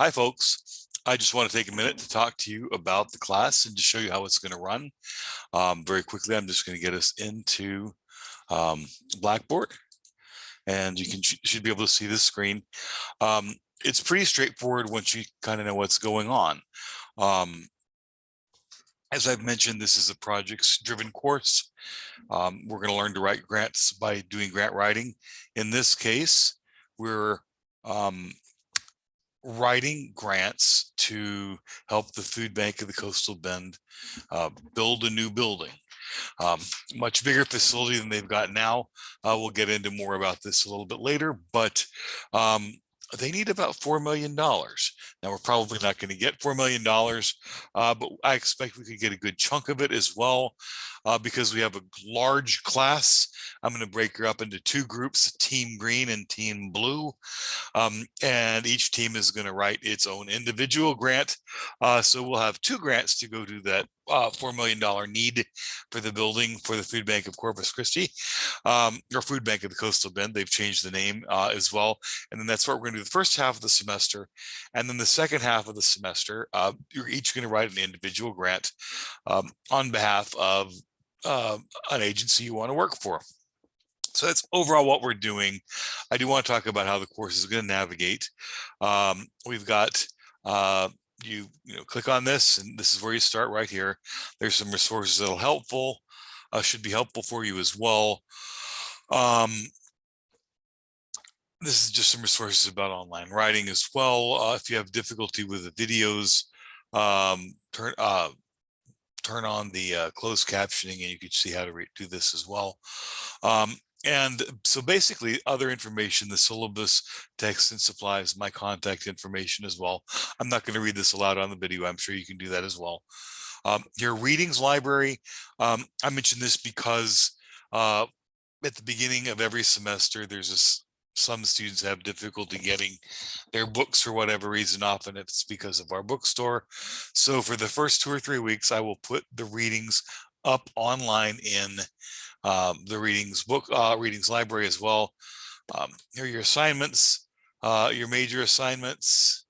Hi, folks. I just want to take a minute to talk to you about the class and to show you how it's going to run. Very quickly, I'm just going to get us into Blackboard, and you should be able to see this screen. It's pretty straightforward once you kind of know what's going on. As I've mentioned, this is a projects-driven course. We're going to learn to write grants by doing grant writing. In this case, we're writing grants to help the food bank of the Coastal Bend build a new building. Much bigger facility than they've got now. We'll get into more about this a little bit later, but they need about $4 million. Now, we're probably not going to get $4 million, but I expect we could get a good chunk of it as well, because we have a large class. I'm going to break her up into two groups, Team Green and Team Blue, and each team is going to write its own individual grant. So we'll have two grants to go to that $4 million need for the building for the Food Bank of Corpus Christi, or Food Bank of the Coastal Bend. They've changed the name as well. And then that's what we're going to do the first half of the semester. And then the second half of the semester, you're each going to write an individual grant on behalf of an agency you want to work for. So that's overall what we're doing. I do want to talk about how the course is going to navigate. We've got you click on this, and this is where you start right here. There's some resources that'll should be helpful for you as well. This is just some resources about online writing as well. If you have difficulty with the videos, turn on the closed captioning, and you can see how to do this as well. And so basically other information, the syllabus, text and supplies, my contact information as well. I'm not going to read this aloud on the video. I'm sure you can do that as well. Your readings library, I mentioned this because at the beginning of every semester, some students have difficulty getting their books for whatever reason. Often it's because of our bookstore. So for the first 2 or 3 weeks, I will put the readings up online in the readings library as well. Here are your assignments, your major assignments.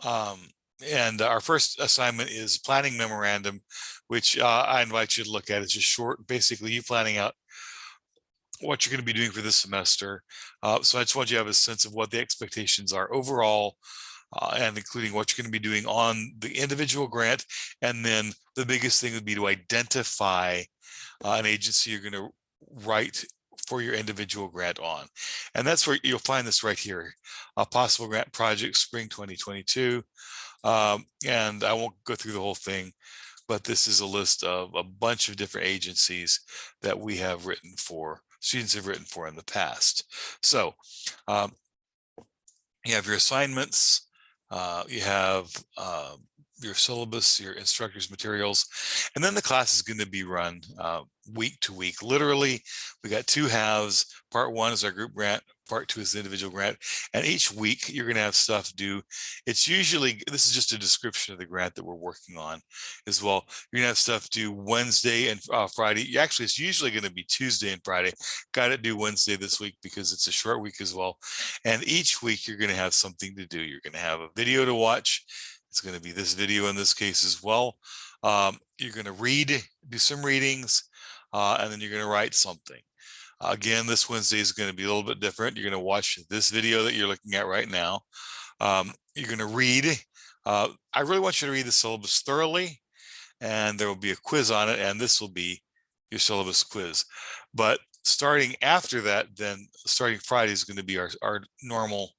And our first assignment is planning memorandum, which I invite you to look at. It's just short, basically you planning out what you're going to be doing for this semester. So I just want you to have a sense of what the expectations are overall, and including what you're going to be doing on the individual grant. And then the biggest thing would be to identify an agency you're going to write for your individual grant on. And that's where you'll find this right here, a possible grant project, spring 2022. And I won't go through the whole thing, but this is a list of a bunch of different agencies that we have written for, students have written for in the past. So you have your assignments, you have your syllabus, your instructor's materials, and then the class is going to be run week to week. Literally, we got two halves. Part one is our group grant, part two is the individual grant, and each week you're going to have stuff due. It's usually, this is just a description of the grant that we're working on as well. You're going to have stuff due Wednesday and Friday. Actually, it's usually going to be Tuesday and Friday. Got it due Wednesday this week because it's a short week as well. And each week you're going to have something to do. You're going to have a video to watch. It's going to be this video in this case as well. You're going to do some readings, and then you're going to write something. Again, this Wednesday is going to be a little bit different. You're going to watch this video that you're looking at right now. You're going to read. I really want you to read the syllabus thoroughly, and there will be a quiz on it, and this will be your syllabus quiz. But starting after that, then starting Friday is going to be our normal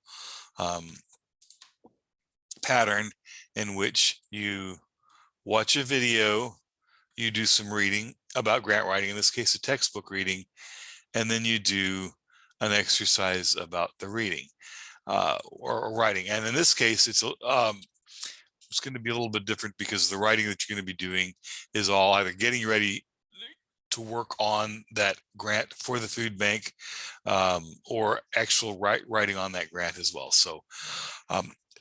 pattern, in which you watch a video, you do some reading about grant writing, in this case, a textbook reading, and then you do an exercise about the reading or writing. And in this case, it's going to be a little bit different because the writing that you're going to be doing is all either getting ready to work on that grant for the food bank, or actual writing on that grant as well. So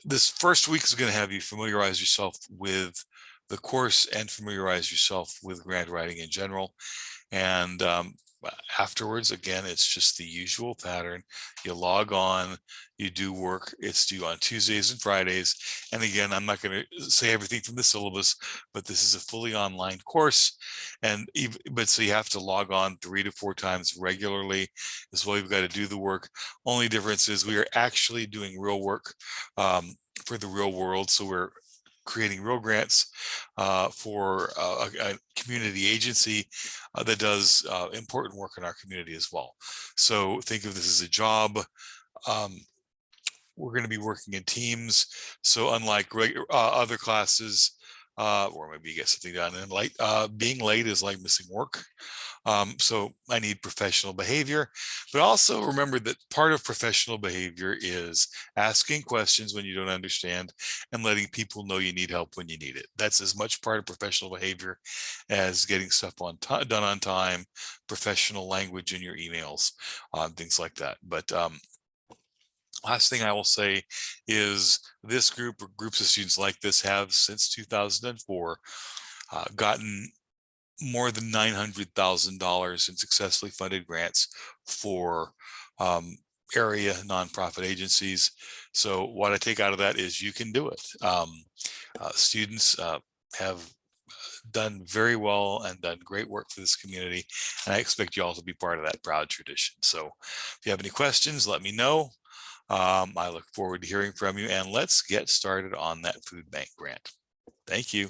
this first week is going to have you familiarize yourself with the course and familiarize yourself with grant writing in general. And Afterwards, again, it's just the usual pattern. You log on, you do work. It's due on Tuesdays and Fridays. And again, I'm not going to say everything from the syllabus, but this is a fully online course. And but so you have to log on 3 to 4 times regularly is why you've got to do the work. Only difference is we are actually doing real work for the real world. So we're creating real grants for a community agency that does important work in our community as well. So think of this as a job. Um, we're going to be working in teams. So unlike other classes, or maybe you get something done and late, being late is like missing work. So I need professional behavior, but also remember that part of professional behavior is asking questions when you don't understand and letting people know you need help when you need it. That's as much part of professional behavior as getting stuff done on time, professional language in your emails, things like that. But last thing I will say is this group or groups of students like this have since 2004 gotten more than $900,000 in successfully funded grants for area nonprofit agencies. So what I take out of that is you can do it. Students have done very well and done great work for this community, and I expect you all to be part of that proud tradition. So if you have any questions, let me know. I look forward to hearing from you, and let's get started on that food bank grant. Thank you.